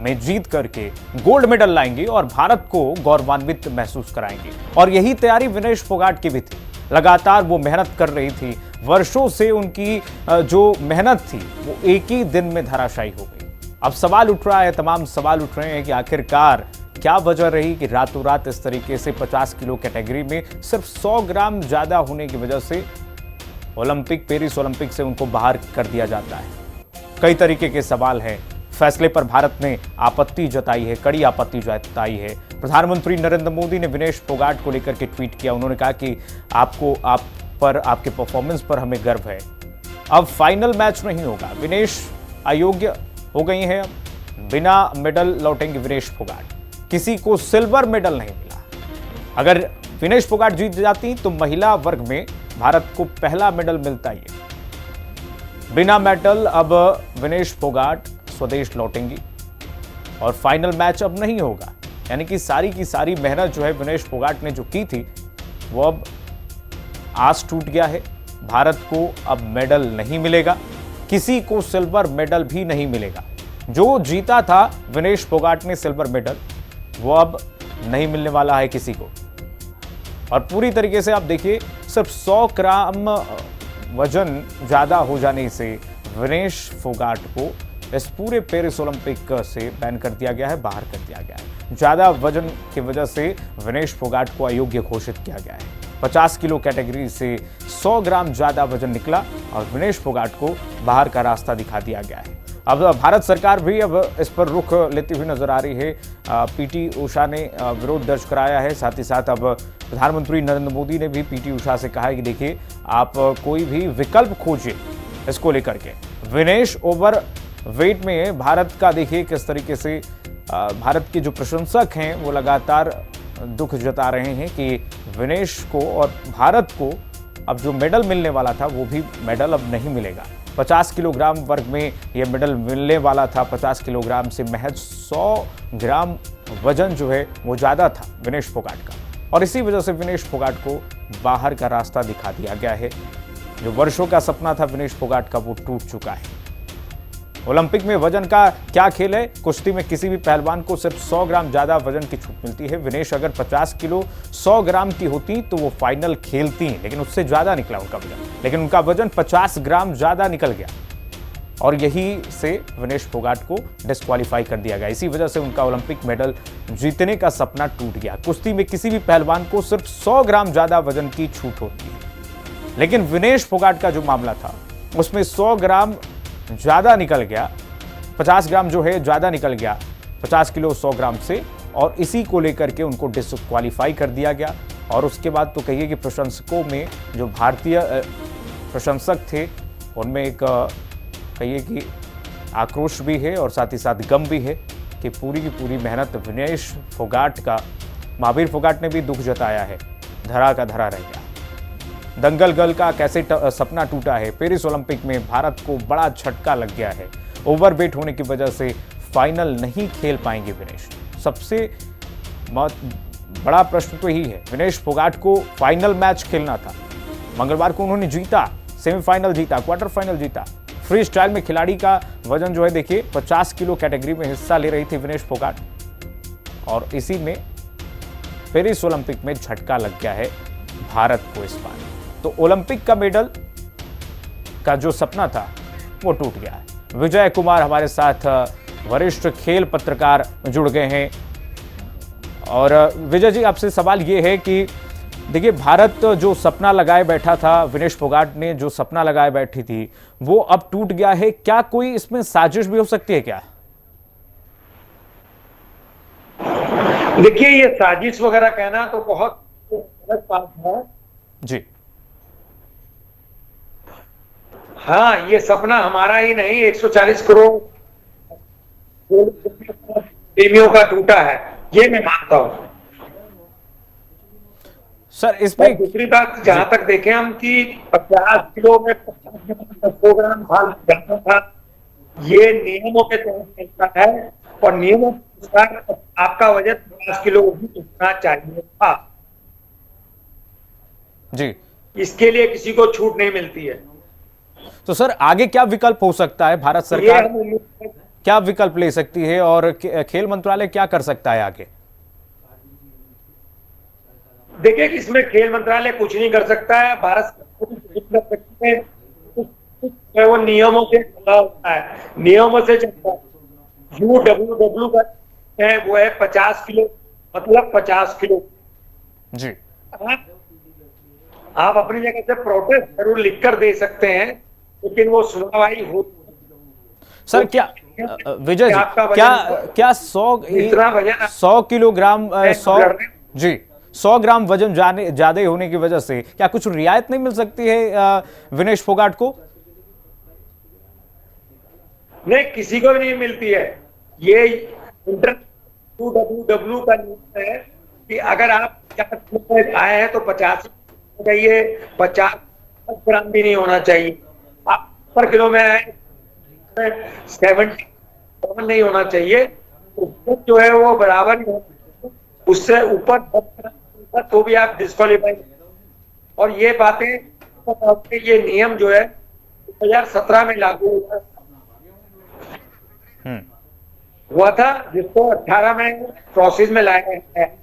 में जीत करके gold medal लाएंगे और भारत को गौरवान्वित महसूस कराएंगे। और यही तैयारी विनेश फोगाट की भी थी। लगातार वो मेहनत कर रही थी, वर्षों से उनकी जो मेहनत थी वो एक ही दिन में धराशायी हो गई। अब सवाल उठ रहा है, तमाम सवाल उठ रहे हैं कि आखिरकार क्या वजह रही कि रातों रात इस तरीके से 50 किलो कैटेगरी में सिर्फ 100 ग्राम ज्यादा होने की वजह से पेरिस ओलंपिक से उनको बाहर कर दिया जाता है। कई तरीके के सवाल हैं। फैसले पर भारत ने आपत्ति जताई है, कड़ी आपत्ति जताई है। प्रधानमंत्री नरेंद्र मोदी ने विनेश फोगाट को लेकर के ट्वीट किया। उन्होंने कहा कि आपके परफॉर्मेंस पर हमें गर्व है। अब फाइनल मैच नहीं होगा, विनेश अयोग्य हो गई हैं। बिना मेडल लौटेंगे विनेश फोगाट। किसी को सिल्वर मेडल नहीं मिला। अगर विनेश फोगाट जीत जाती तो महिला वर्ग में भारत को पहला मेडल मिलता ही। बिना मेडल अब विनेश फोगाट स्वदेश लौटेंगी और फाइनल मैच अब नहीं होगा। यानी कि सारी की सारी मेहनत जो है विनेश फोगाट ने जो की थी वो अब आस टूट गया है। भारत को अब मेडल नहीं मिलेगा, किसी को सिल्वर मेडल भी नहीं मिलेगा। जो जीता था विनेश फोगाट ने सिल्वर मेडल, वो अब नहीं मिलने वाला है किसी को। और पूरी तरीके से आप देखिए, सिर्फ 100 ग्राम वजन ज्यादा हो जाने से विनेश फोगाट को इस पूरे पेरिस ओलंपिक से बैन कर दिया गया है, बाहर कर दिया गया है। ज्यादा वजन की वजह से विनेश फोगाट को अयोग्य घोषित किया गया है। 50 किलो कैटेगरी से 100 ग्राम ज्यादा वजन निकला और विनेश फोगाट को बाहर का रास्ता दिखा दिया गया है। अब भारत सरकार भी अब इस पर रुख लेती हुई नजर आ रही है। पीटी उषा ने विरोध दर्ज कराया है। साथ ही साथ अब प्रधानमंत्री नरेंद्र मोदी ने भी पीटी उषा से कहा है कि देखिए, आप कोई भी विकल्प खोजिए इसको लेकर के। विनेश ओवर वेट में भारत का देखिए किस तरीके से भारत के जो प्रशंसक हैं वो लगातार दुख जता रहे हैं कि विनेश को और भारत को अब जो मेडल मिलने वाला था वो भी मेडल अब नहीं मिलेगा। 50 किलोग्राम वर्ग में यह मेडल मिलने वाला था। 50 किलोग्राम से महज 100 ग्राम वजन जो है वो ज्यादा था विनेश फोगाट का, और इसी वजह से विनेश फोगाट को बाहर का रास्ता दिखा दिया गया है। जो वर्षों का सपना था विनेश फोगाट का वो टूट चुका है। ओलंपिक में वजन का क्या खेल है? कुश्ती में किसी भी पहलवान को सिर्फ 100 ग्राम ज्यादा वजन की छूट मिलती है। विनेश अगर 50 किलो 100 ग्राम की होती तो वो फाइनल खेलती, लेकिन उससे ज्यादा निकला उनका वजन, लेकिन उनका वजन 50 ग्राम ज्यादा निकल गया और यही से विनेश फोगाट को डिस्क्वालीफाई कर दिया गया। इसी वजह से उनका ओलंपिक मेडल जीतने का सपना टूट गया। कुश्ती में किसी भी पहलवान को सिर्फ 100 ग्राम ज्यादा वजन की छूट होती है, लेकिन विनेश फोगाट का जो मामला था उसमें 100 ग्राम ज्यादा निकल गया, 50 ग्राम जो है ज्यादा निकल गया 50 किलो 100 ग्राम से, और इसी को लेकर के उनको डिस्क्वालीफाई कर दिया गया। और उसके बाद तो कहिए कि प्रशंसकों में जो भारतीय प्रशंसक थे उनमें एक कहिए कि आक्रोश भी है और साथ ही साथ गम भी है कि पूरी की पूरी मेहनत विनेश फोगाट का, महावीर फोगाट ने भी दुख जताया है, धरा का धरा रह गया। दंगल गर्ल का कैसे सपना टूटा है। पेरिस ओलंपिक में भारत को बड़ा झटका लग गया है। ओवरवेट होने की वजह से फाइनल नहीं खेल पाएंगे विनेश। सबसे बड़ा प्रश्न तो यही है, विनेश फोगाट को फाइनल मैच खेलना था। मंगलवार को उन्होंने जीता, सेमीफाइनल जीता, क्वार्टर फाइनल जीता। फ्री स्टाइल में खिलाड़ी का वजन जो है देखिए 50 किलो कैटेगरी में हिस्सा ले रही थी विनेश फोगाट, और इसी में पेरिस ओलंपिक में झटका लग गया है भारत को इस बार। तो ओलंपिक का मेडल का जो सपना था वो टूट गया है। विजय कुमार हमारे साथ वरिष्ठ खेल पत्रकार जुड़ गए हैं। और विजय जी, आपसे सवाल ये है कि देखिए, भारत जो सपना लगाए बैठा था, विनेश फोगाट ने जो सपना लगाए बैठी थी वो अब टूट गया है। क्या कोई इसमें साजिश भी हो सकती है क्या? देखिए, ये साजिश वगैरह कहना तो बहुत गलत बात है जी। हाँ, ये सपना हमारा ही नहीं, 140 करोड़ प्रेमियों का टूटा है, ये मैं मानता हूं। सर, इसमें दूसरी बात, जहां तक देखें हम कि 50 किलो में 100 ग्राम भार जाता था, ये नियमों के तहत मिलता है और नियमों के अनुसार आपका वजन 50 किलो ही उठना चाहिए था जी। इसके लिए किसी को छूट नहीं मिलती है। तो सर, आगे क्या विकल्प हो सकता है? भारत सरकार क्या विकल्प ले सकती है और खेल मंत्रालय क्या कर सकता है आगे? देखिए, इसमें खेल मंत्रालय कुछ नहीं कर सकता है। भारत सरकार कुछ कर सकती है, वो नियमों से चला होता है, नियमों से चलता है। UWW का है वो है 50 किलो, मतलब 50 किलो। जी, आप अपनी जगह से प्रोटेस्ट जरूर लिखकर दे सकते हैं, लेकिन वो सुनवाई हो। सर क्या विजय जी, क्या क्या 100 किलोग्राम 100 ग्राम वजन ज्यादा होने की वजह से क्या कुछ रियायत नहीं मिल सकती है विनेश फोगाट को? नहीं, किसी को भी नहीं मिलती है। ये UWW का नियम है कि अगर आप 50 किलो आए हैं तो 50 चाहिए, 50 ग्राम भी नहीं होना चाहिए। आप पर किलो में आए 77 नहीं होना चाहिए, जो है वो बराबर ही होना, उससे ऊपर तो भी आप डिस्क्वालीफाई। और ये बातें, ये नियम जो है 2017 में लागू हुआ था, जिसको 18 में प्रोसेस में लाया गया है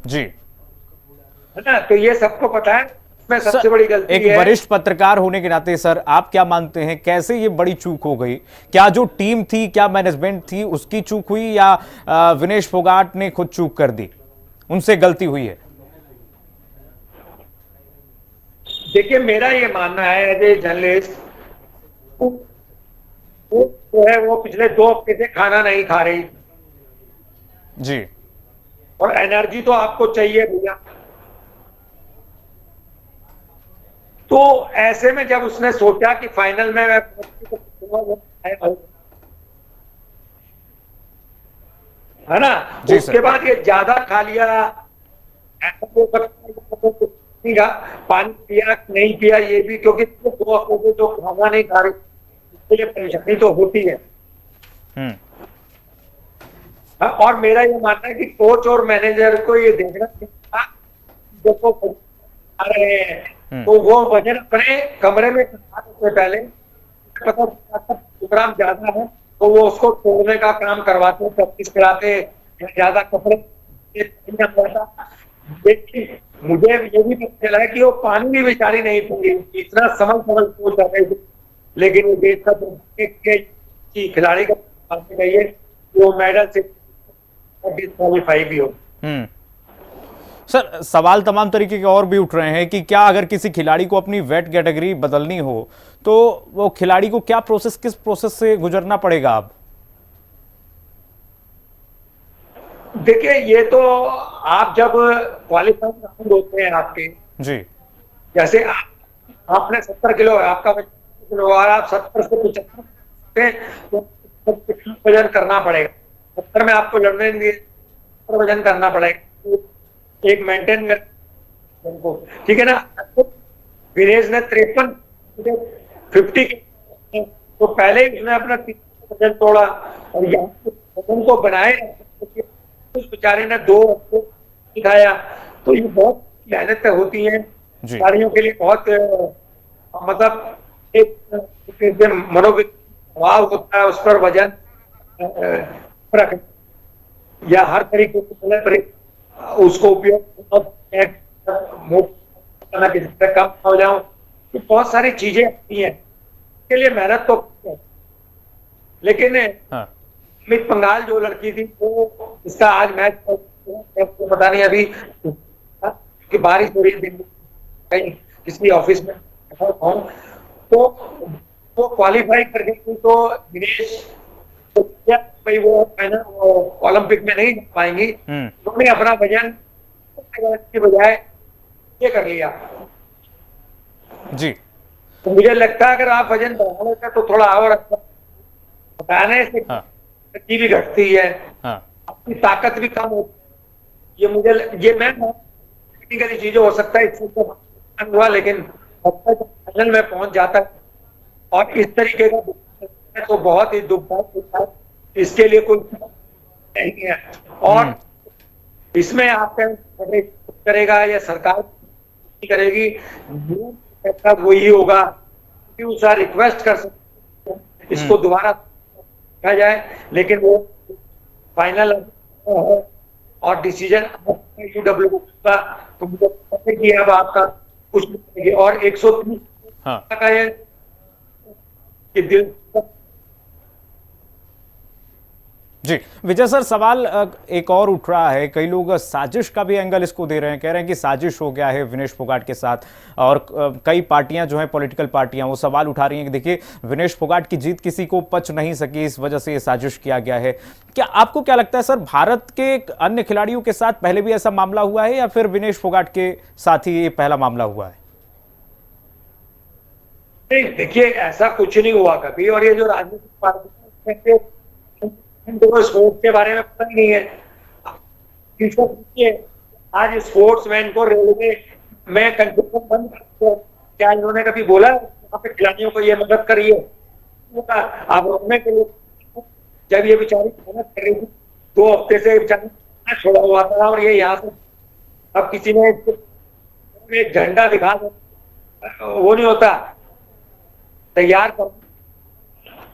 जी, है ना। तो ये सबको पता है। इसमें सबसे बड़ी गलती एक वरिष्ठ पत्रकार होने के नाते सर, आप क्या मानते हैं कैसे ये बड़ी चूक हो गई? क्या जो टीम थी, क्या मैनेजमेंट थी उसकी चूक हुई, या विनेश फोगाट ने खुद चूक कर दी, उनसे गलती हुई है? देखिए, मेरा ये मानना है एज ए जर्नलिस्ट, वो जो है वो पिछले 2 हफ्ते से खाना नहीं खा रही जी, और एनर्जी तो आपको चाहिए भैया। तो ऐसे में जब उसने सोचा कि फाइनल में है ना, तो उसके बाद ये ज्यादा खा लिया, पानी पिया नहीं पिया ये भी, क्योंकि 2 हफ्ते से जो खाना नहीं खा रही, इसके लिए परेशानी तो होती है। और मेरा ये मानना है कि कोच और मैनेजर को ये देखना चाहिए, देखो आ रहे हैं तो वो वजन अपने कमरे में से पहले पता प्रोग्राम ज्यादा है तो वो उसको तोड़ने का काम करवाते, प्रैक्टिस कराते, ज्यादा कपड़े। मुझे ये भी पता चला है कि वो पानी भी बेचारी नहीं पी, इतना समझ कोच कर रहे थे, लेकिन वो देश का खिलाड़ी का कहिए वो मेडल से डिस्क्वालीफाई भी हो। सर, सवाल तमाम तरीके के और भी उठ रहे हैं कि क्या अगर किसी खिलाड़ी को अपनी वेट कैटेगरी बदलनी हो तो वो खिलाड़ी को क्या किस प्रोसेस से गुजरना पड़ेगा? अब देखिए, ये तो आप जब क्वालिफाइंग राउंड होते हैं आपके जी, जैसे आपने 70 किलो है आपका किलो और आप 70 से 75 वजन करना पड़ेगा। 70 में आपको लड़ने के लिए वजन करना पड़ेगा, एक मेंटेन कर, ठीक है ना। विनेश ने 53 तो पहले ही उसने अपना वजन तोड़ा और वजन को बनाए, उस बेचारे ने 2 हफ्ते सिखाया। तो ये बहुत मेहनत होती है खिलाड़ियों के लिए, बहुत मतलब एक मनोभाव होता है उस पर वजन रख या हर तरीके से उसको उपयोग कम हो जाऊं, तो बहुत सारी चीजें आती हैं, इसके लिए मेहनत तो। लेकिन अमित पंघाल जो लड़की थी वो इसका आज मैच पता नहीं अभी कि बारिश हो रही है दिल्ली कहीं किसी ऑफिस में तो वो क्वालिफाई कर गई, तो दिनेश भाई वो ओलंपिक में नहीं जा पाएंगी, उन्होंने अपना वजन के बजाय ये कर लिया जी। तो मुझे लगता है अगर आप वजन बढ़ा लेते तो थोड़ा और अच्छा, बढ़ाने से भी घटती है, अपनी ताकत भी कम होती है। ये मैं टेक्निकली चीजें हो सकता है इससे हुआ, लेकिन फाइनल में पहुंच जाता है और इस तरीके का तो बहुत ही दुखदायक, इसके लिए कोई नहीं है। और इसमें आप करेगा या सरकार करेगी, वही होगा कि उसका रिक्वेस्ट कर सकते इसको दोबारा देखा जाए, लेकिन वो फाइनल है और डिसीजन यूडब्ल्यू का, तो मुझे पता है कि अब आपका कुछ नहीं करेंगे। और 130 हाँ का ये कि दिल जी। विजय सर, सवाल एक और उठ रहा है, कई लोग साजिश का भी एंगल इसको दे रहे हैं, कह रहे हैं कि साजिश हो गया है विनेश फोगाट के साथ। और कई पार्टियां जो हैं, पॉलिटिकल पार्टियां, वो सवाल उठा रही हैं कि देखिए विनेश फोगाट की जीत किसी को पच नहीं सकी, इस वजह से ये साजिश किया गया है। क्या आपको क्या लगता है सर, भारत के अन्य खिलाड़ियों के साथ पहले भी ऐसा मामला हुआ है या फिर विनेश फोगाट के साथ ही ये पहला मामला हुआ है? नहीं, देखिए ऐसा कुछ नहीं हुआ कभी। और ये जो राजनीतिक पार्टी इनको स्पोर्ट्स के बारे में पता ही नहीं है। इसको पूछिए, आज स्पोर्ट्समैन को रेलवे में कंडक्टर बंद कर दिया, क्या इन्होंने कभी बोला वहां पे खिलाड़ियों को ये मदद करिए? आप रोकने के लिए, जब ये बेचारी मेहनत कर रही थी 2 हफ्ते से, बेचारी छोड़ा हुआ था, और ये यहाँ से अब किसी ने एक झंडा दिखा दो, वो नहीं होता। तैयार कर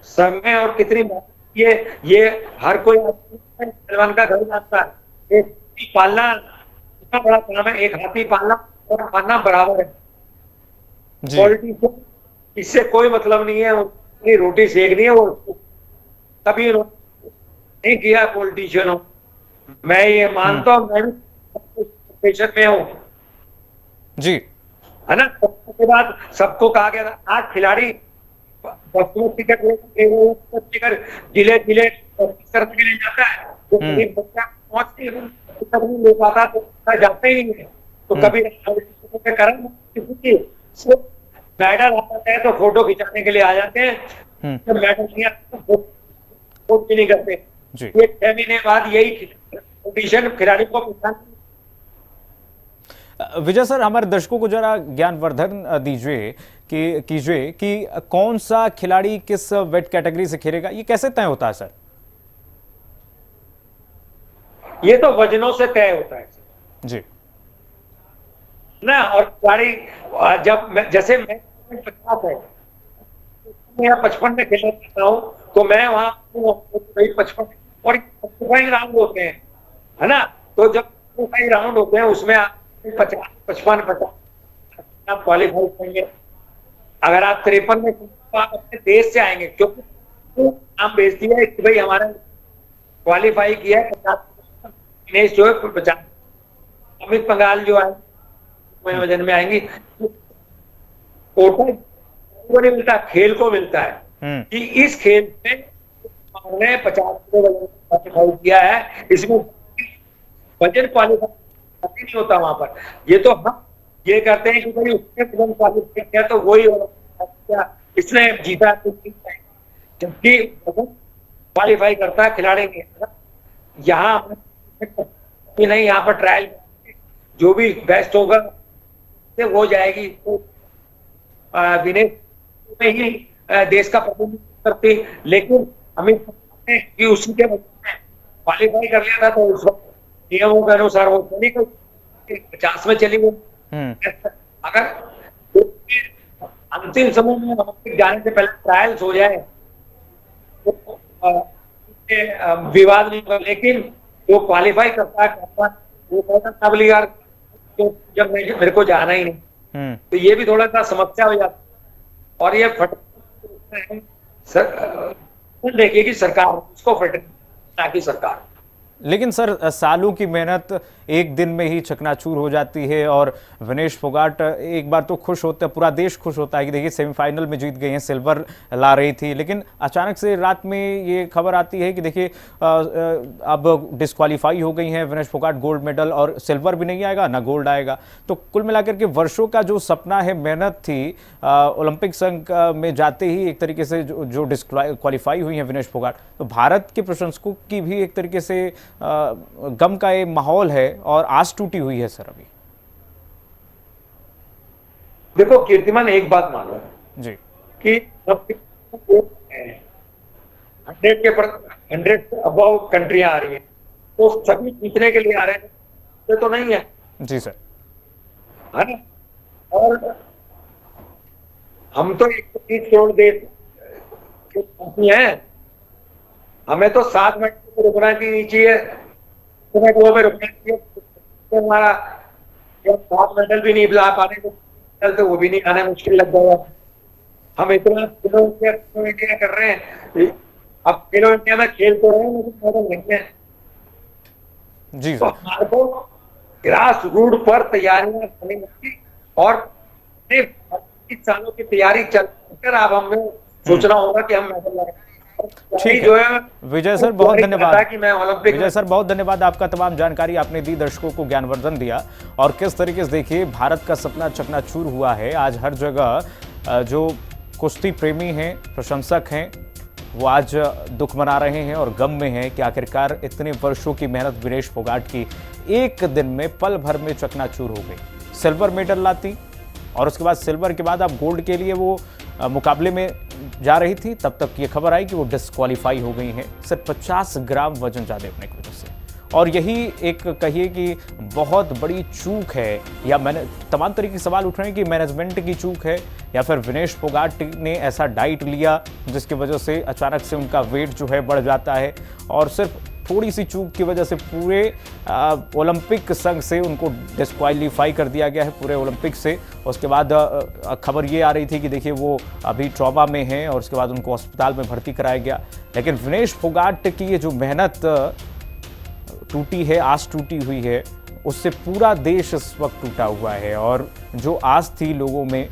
समय और कितनी ये हर कोई पहलवान का घर जानता है। एक हाथी पालना इतना बड़ा काम है, एक हाथी पालना और खाना बराबर है। जी। पॉलिटिशियन इससे कोई मतलब नहीं है, अपनी रोटी सेकनी है, वो कभी नहीं किया पॉलिटिशियन हो। मैं ये मानता हूँ, मैं भी प्रोफेशन में हूँ, जी। है ना। उसके बाद सबको कहा गया था, आज खिलाड़ी बसों टिकट टिकट जिले जिले करने के लिए जाता है, जो गरीब बच्चा नहीं ले पाता तो जाता ही नहीं है। तो कभी करम किसी की मेडल आता है तो फोटो खिंचाने के लिए आ जाते हैं, जब मेडल नहीं आता तो फोटो भी नहीं करते। ये 6 महीने बाद यही कंडीशन खिलाड़ी को विजय सर, हमारे दर्शकों को जरा ज्ञानवर्धन दीजिए कीजिए कि कौन सा खिलाड़ी किस वेट कैटेगरी से खेलेगा, ये कैसे तय होता है सर? ये तो वजनों से तय होता है जी ना। और खिलाड़ी जब जैसे मैं 50 है, मैं 55 में खेलना चाहता हूँ, तो मैं वहां 55 और 55 राउंड होते हैं, है ना। तो जब 55 राउंड होते हैं उसमें 50 55 50 आप क्वालिफाई करेंगे। अगर आप 53 में तो आप अपने देश से आएंगे, क्योंकि नाम भेज दिया है कि भाई हमारा क्वालिफाई किया है 50 दिनेश जो है 50, अमित पंघाल जो है वजन में आएंगी। कोटा को नहीं मिलता, खेल को मिलता है कि इस खेल में हमने 50 किलो वजन क्वालिफाई किया है, इसमें वजन क्वालिफाई नहीं होता वहां पर। ये तो हम ये करते हैं कि भाई उसने वजन क्वालिफाई किया तो वही इसने जीता, जबकि क्वालिफाई करता है खिलाड़ी नहीं। यहाँ नहीं, यहाँ पर ट्रायल जो भी बेस्ट होगा वो जाएगी। तो विनेश में ही देश का प्रतिनिधित्व करती, लेकिन अमित कि उसी के क्वालिफाई कर लिया था, तो उस वक्त नियमों के अनुसार वो चली गई, 50 में चली गई। अगर अंतिम समय में ओलंपिक जाने से पहले ट्रायल्स हो जाए तो विवाद नहीं होगा, लेकिन जो क्वालिफाई करता है वो कहता है यार जब मेरे को जाना ही नहीं, तो ये भी थोड़ा सा समस्या हो जाती है। और ये देखिए कि सरकार उसको फट, ना कि सरकार। लेकिन सर, सालों की मेहनत एक दिन में ही चकनाचूर हो जाती है, और विनेश फोगाट एक बार तो खुश होते हैं, पूरा देश खुश होता है कि देखिए सेमीफाइनल में जीत गए हैं, सिल्वर ला रही थी, लेकिन अचानक से रात में ये खबर आती है कि देखिए अब डिस्क्वालीफाई हो गई हैं विनेश फोगाट, गोल्ड मेडल और सिल्वर भी नहीं आएगा, ना गोल्ड आएगा। तो कुल मिलाकर के वर्षों का जो सपना है, मेहनत थी, ओलंपिक संघ में जाते ही एक तरीके से जो डिस्क्वालीफाई हुई हैं विनेश फोगाट, तो भारत के प्रशंसकों की भी एक तरीके से गम का ये माहौल है और आस टूटी हुई है सर अभी। देखो कीर्तिमान, एक बात मानो जी कि 100 के 100 से अबव कंट्रियां आ रही हैं, तो सभी जीतने के लिए आ रहे हैं, ये तो नहीं है। जी सर, है ना। और हम तो 130 करोड़ देश के हैं, हमें तो 7 मिनट में रुकना भी नहीं चाहिए, 7 मिनट वो में रुकना चाहिए। तो हमारा जब 7 मेडल भी नहीं ला पाने तो वो भी नहीं आने मुश्किल लग जाएगा। हम इतना खेलो इंडिया कर रहे हैं, अब खेलो इंडिया में खेल तो रहे हैं लेकिन मेडल नहीं है। जी तो सर। हमारे को ग्रास रूट पर तैयारियां करनी होगी और 20 सालों की तैयारी चल कर अब हमें सोचना होगा कि हम मेडल लाएं। ठीक जो है है विजय सर, बहुत धन्यवाद। कि मैं ओलंपिक विजय सर बहुत धन्यवाद, आपका तमाम जानकारी आपने दी, दर्शकों को ज्ञानवर्धन दिया। और किस तरीके से देखिए भारत का सपना चकनाचूर हुआ है। आज हर जगह जो कुश्ती प्रेमी हैं, प्रशंसक हैं, वो आज दुख मना रहे हैं और गम में हैं कि आखिरकार इतने वर्षों की मेहनत विनेश फोगाट की एक दिन में, पल भर में चकनाचूर हो गई। सिल्वर मेडल लाती और उसके बाद सिल्वर के बाद अब गोल्ड के लिए वो मुकाबले में जा रही थी, तब तक ये खबर आई कि वो डिस्क्वालीफाई हो गई हैं सिर्फ 50 ग्राम वजन ज़्यादा होने की वजह से। और यही एक कहिए कि बहुत बड़ी चूक है, या मैंने तमाम तरीके के सवाल उठ रहे हैं कि मैनेजमेंट की चूक है या फिर विनेश फोगाट ने ऐसा डाइट लिया जिसकी वजह से अचानक से उनका वेट जो है बढ़ जाता है और सिर्फ थोड़ी सी चूक की वजह से पूरे ओलंपिक संघ से उनको डिस्क्वालीफाई कर दिया गया है, पूरे ओलंपिक से। उसके बाद खबर ये आ रही थी कि देखिए वो अभी ट्रॉमा में हैं और उसके बाद उनको अस्पताल में भर्ती कराया गया। लेकिन विनेश फोगाट की ये जो मेहनत टूटी है, आस टूटी हुई है, उससे पूरा देश इस वक्त टूटा हुआ है। और जो आस थी लोगों में,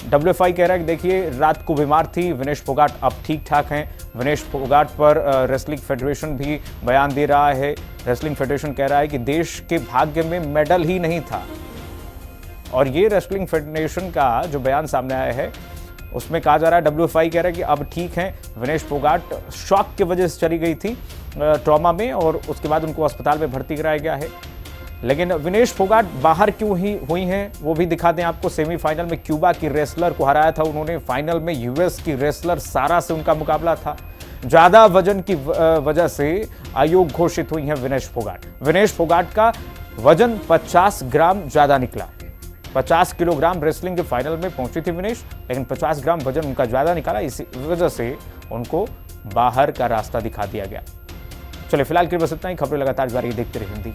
WFI कह रहा है कि देखिए रात को बीमार थी विनेश फोगाट, अब ठीक ठाक हैं। विनेश फोगाट पर रेसलिंग फेडरेशन भी बयान दे रहा है। रेसलिंग फेडरेशन कह रहा है कि देश के भाग्य में मेडल ही नहीं था। और ये रेसलिंग फेडरेशन का जो बयान सामने आया है उसमें कहा जा रहा है, WFI कह रहा है कि अब ठीक हैं। विनेश फोगाट शॉक की वजह से चली गई थी ट्रॉमा में और उसके बाद उनको अस्पताल में भर्ती कराया गया है। लेकिन विनेश फोगाट बाहर क्यों ही हुई हैं वो भी दिखा दें आपको। सेमीफाइनल में क्यूबा की रेसलर को हराया था उन्होंने, फाइनल में US की रेसलर सारा से उनका मुकाबला था। ज्यादा वजन की वजह से आयोग घोषित हुई हैं विनेश फोगाट। विनेश फोगाट का वजन 50 ग्राम ज्यादा निकला। 50 किलोग्राम रेसलिंग के फाइनल में पहुंची थी विनेश, लेकिन 50 ग्राम वजन उनका ज्यादा निकाला, इसी वजह से उनको बाहर का रास्ता दिखा दिया गया। चलिए फिलहाल के लिए बस इतना ही। खबरें लगातार जारी, देखते रहिए हिंदी।